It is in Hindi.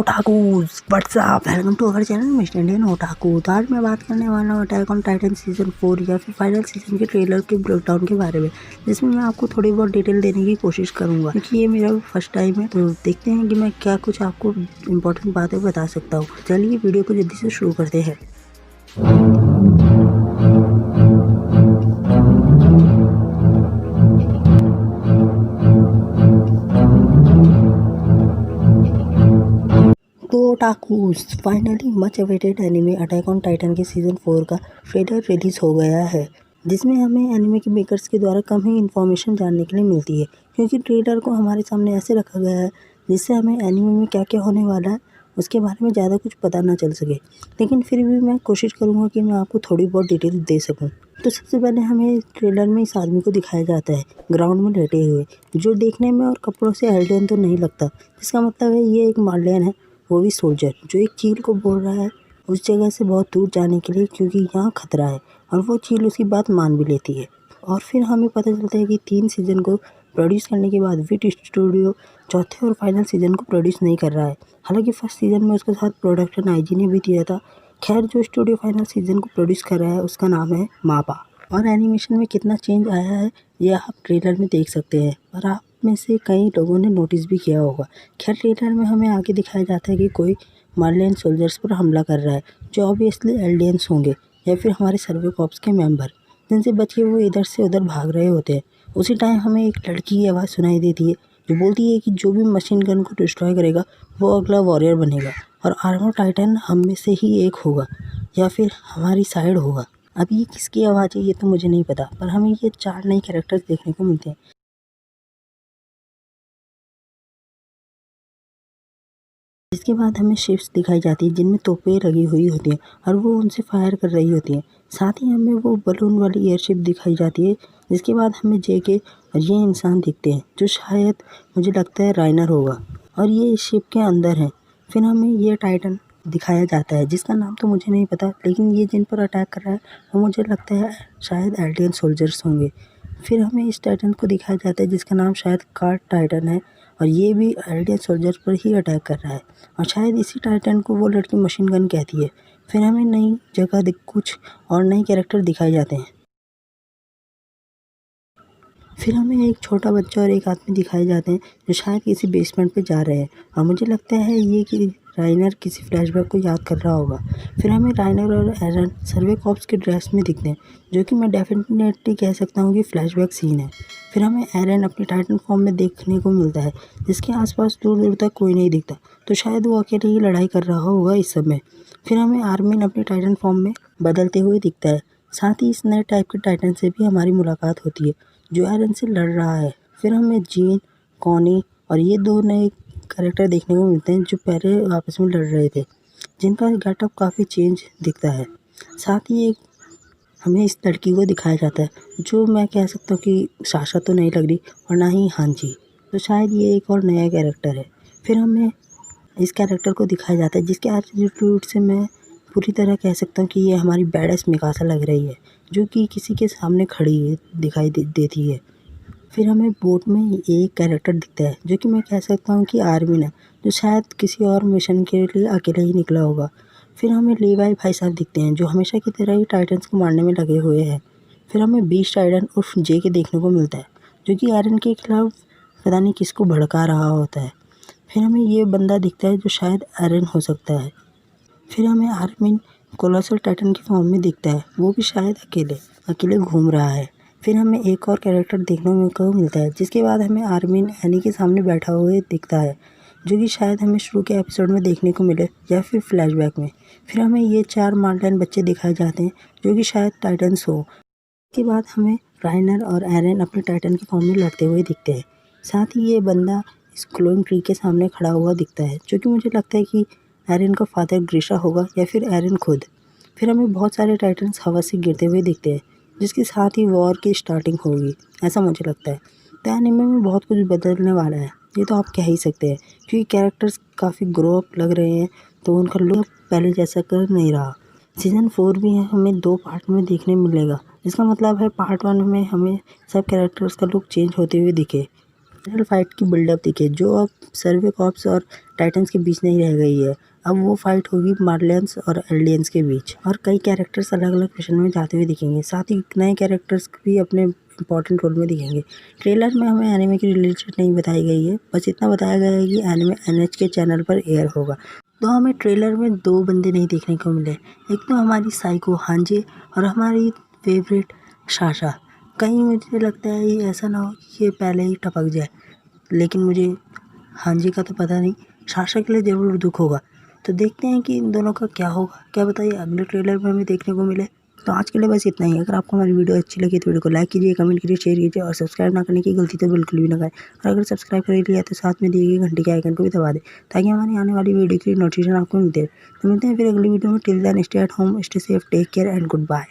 ओटाकूज what's up, welcome to our channel mister Indian otaku. तो आज मैं बात करने वाला हूँ अटैक ऑन टाइटन सीजन 4 या फिर फाइनल सीजन के ट्रेलर के ब्रेकडाउन के बारे में, जिसमें मैं आपको थोड़ी बहुत डिटेल देने की कोशिश करूँगा, क्योंकि ये मेरा फर्स्ट टाइम है। तो देखते हैं कि मैं क्या कुछ आपको इम्पोर्टेंट बातें बता सकता हूँ। चलिए वीडियो को जल्दी से शुरू करते हैं। तो otakus finally much awaited anime Attack on Titan के सीज़न 4 का ट्रेलर रिलीज हो गया है, जिसमें हमें एनिमे के मेकर्स के द्वारा कम ही इन्फॉर्मेशन जानने के लिए मिलती है, क्योंकि ट्रेलर को हमारे सामने ऐसे रखा गया है जिससे हमें एनिमे में क्या क्या होने वाला है उसके बारे में ज़्यादा कुछ पता ना चल सके। लेकिन फिर भी मैं कोशिश करूँगा कि मैं आपको थोड़ी बहुत डिटेल दे सकूँ। तो सबसे पहले हमें ट्रेलर में इस आदमी को दिखाया जाता है ग्राउंड में लेटे हुए, जो देखने में और कपड़ों से एलियन तो नहीं लगता, जिसका मतलब है ये एक मार्लियन है, वो भी सोल्जर, जो एक चील को बोल रहा है उस जगह से बहुत दूर जाने के लिए, क्योंकि यहाँ खतरा है, और वो चील उसकी बात मान भी लेती है। और फिर हमें पता चलता है कि 3 सीज़न को प्रोड्यूस करने के बाद विट स्टूडियो चौथे और फाइनल सीज़न को प्रोड्यूस नहीं कर रहा है। हालांकि फर्स्ट सीज़न में उसके साथ प्रोडक्शन आईजी ने भी दिया था। खैर, जो स्टूडियो फाइनल सीज़न को प्रोड्यूस कर रहा है उसका नाम है मापा। और एनिमेशन में कितना चेंज आया है ये आप ट्रेलर में देख सकते हैं, और आप में से कई लोगों ने नोटिस भी किया होगा। खैर, ट्रेलर में हमें आगे दिखाया जाता है कि कोई मार्लियन सोल्जर्स पर हमला कर रहा है, जो ऑब्वियसली एलियंस होंगे या फिर हमारे सर्वे कॉर्प्स के मेंबर, जिनसे बच के वो इधर से उधर भाग रहे होते हैं। उसी टाइम हमें एक लड़की की आवाज़ सुनाई देती है, जो बोलती है कि जो भी मशीन गन को डिस्ट्रॉय करेगा वो अगला वॉरियर बनेगा, और आर्मर टाइटन हम में से ही एक होगा या फिर हमारी साइड होगा। अब ये किसकी आवाज़ है ये तो मुझे नहीं पता, पर हमें ये 4 नए कैरेक्टर्स देखने को मिलते हैं। इसके बाद हमें शिप्स दिखाई जाती है जिनमें तोपें लगी हुई होती हैं और वो उनसे फायर कर रही होती हैं। साथ ही हमें वो बलून वाली एयरशिप दिखाई जाती है, जिसके बाद हमें जेके और ये इंसान दिखते हैं, जो शायद मुझे लगता है राइनर होगा, और ये इस शिप के अंदर है। फिर हमें ये टाइटन दिखाया जाता है जिसका नाम तो मुझे नहीं पता, लेकिन ये जिन पर अटैक कर रहा है वो मुझे लगता है शायद एलियन सोल्जर्स होंगे। फिर हमें इस टाइटन को दिखाया जाता है जिसका नाम शायद कार्ड टाइटन है, और ये भी एलियन सोल्जर पर ही अटैक कर रहा है, और शायद इसी टाइटन को वो लड़की मशीन गन कहती है। फिर हमें नई जगह कुछ और नए कैरेक्टर दिखाए जाते हैं। फिर हमें एक छोटा बच्चा और एक आदमी दिखाए जाते हैं जो शायद किसी बेसमेंट पे जा रहे हैं, और मुझे लगता है ये कि राइनर किसी फ्लैशबैक को याद कर रहा होगा। फिर हमें राइनर और एरन सर्वे कॉर्प्स के ड्रेस में दिखते हैं, जो कि मैं डेफिनेटली कह सकता हूँ कि फ्लैशबैक सीन है। फिर हमें एरन अपनी टाइटन फॉर्म में देखने को मिलता है, जिसके आसपास दूर दूर तक कोई नहीं दिखता, तो शायद वो अकेले ही लड़ाई कर रहा होगा इस समय। फिर हमें आर्मिन अपनी टाइटन फॉर्म में बदलते हुए दिखता है। साथ ही इस नए टाइप के टाइटन से भी हमारी मुलाकात होती है, जो एरन से लड़ रहा है। फिर हमें जीन, कॉनी और ये 2 नए कैरेक्टर देखने को मिलते हैं जो पहले आपस में लड़ रहे थे, जिनका गेटअप काफ़ी चेंज दिखता है। साथ ही एक हमें इस लड़की को दिखाया जाता है, जो मैं कह सकता हूँ कि साशा तो नहीं लग रही और ना ही हांजी, तो शायद ये एक और नया कैरेक्टर है। फिर हमें इस कैरेक्टर को दिखाया जाता है जिसके एटीट्यूड से मैं पूरी तरह कह सकता हूँ कि ये हमारी बैडएस मिकासा लग रही है, जो कि किसी के सामने खड़ी है दिखाई देती है। फिर हमें बोट में एक कैरेक्टर दिखता है जो कि मैं कह सकता हूँ कि आर्मिन है, जो शायद किसी और मिशन के लिए अकेले ही निकला होगा। फिर हमें लीवाई भाई साहब दिखते हैं, जो हमेशा की तरह ही टाइटन्स को मारने में लगे हुए हैं। फिर हमें बीस्ट टाइटन उर्फ जे के देखने को मिलता है, जो कि एरन के खिलाफ पता नहीं किसको भड़का रहा होता है। फिर हमें ये बंदा दिखता है जो शायद एरन हो सकता है। फिर हमें आर्मिन कोलोसल टाइटन की फॉर्म में दिखता है, वो भी शायद अकेले घूम रहा है। फिर हमें एक और कैरेक्टर देखने को मिलता है, जिसके बाद हमें आर्मिन एनी के सामने बैठा हुए दिखता है, जो कि शायद हमें शुरू के एपिसोड में देखने को मिले या फिर फ्लैशबैक में। फिर हमें ये 4 मार्लियन बच्चे दिखाए जाते हैं, जो कि शायद टाइटन्स हो। उसके बाद हमें राइनर और एरन अपने टाइटन की फॉर्म में लड़ते हुए दिखते हैं। साथ ही ये बंदा इस ग्लोइंग ट्री के सामने खड़ा हुआ दिखता है, जो कि मुझे लगता है कि एरन का फादर ग्रीशा होगा या फिर एरन खुद। फिर हमें बहुत सारे टाइटन्स हवा से गिरते हुए दिखते हैं, जिसके साथ ही वॉर की स्टार्टिंग होगी, ऐसा मुझे लगता है। तो एनीमे में बहुत कुछ बदलने वाला है, ये तो आप कह ही सकते हैं, क्योंकि कैरेक्टर्स काफ़ी ग्रो अप लग रहे हैं, तो उनका लुक पहले जैसा कर नहीं रहा। सीज़न 4 भी है, हमें 2 पार्ट में देखने मिलेगा, जिसका मतलब है पार्ट 1 में हमें सब कैरेक्टर्स का लुक चेंज होते हुए दिखे, फाइनल फाइट की बिल्डअप दिखे जो अब सर्वे कॉप्स और टाइटन्स के बीच नहीं रह गई है। अब वो फाइट होगी मार्लियंस और एल्डियंस के बीच और कई कैरेक्टर्स अलग अलग मिशन में जाते हुए दिखेंगे। साथ ही नए कैरेक्टर्स भी अपने इंपॉर्टेंट रोल में दिखेंगे। ट्रेलर में हमें एनिमे की रिलीज डेट नहीं बताई गई है, बस इतना बताया गया है कि एनिमे NHK चैनल पर एयर होगा। तो हमें ट्रेलर में 2 बंदे नहीं देखने को मिले, एक तो हमारी साइको हांजे और हमारी फेवरेट साशा। कहीं मुझे लगता है ये ऐसा ना हो कि ये पहले ही टपक जाए, लेकिन मुझे हांजी का तो पता नहीं, साशा के लिए ज़रूर दुख होगा। तो देखते हैं कि इन दोनों का क्या होगा, क्या बताइए अगले ट्रेलर में हमें देखने को मिले। तो आज के लिए बस इतना ही। अगर आपको हमारी वीडियो अच्छी लगी तो वीडियो को लाइक कीजिए, कमेंट कीजिए, शेयर कीजिए और सब्सक्राइब ना करने की गलती तो बिल्कुल भी ना करें। और अगर सब्सक्राइब कर लिया तो साथ में दिए गए घंटी के आइकन को भी दबा दें ताकि हमारी आने वाली वीडियो की नोटिफिकेशन आपको मिलते रहे। तो मिलते हैं फिर अगली वीडियो में। Till then stay at home, stay safe, take care and good bye.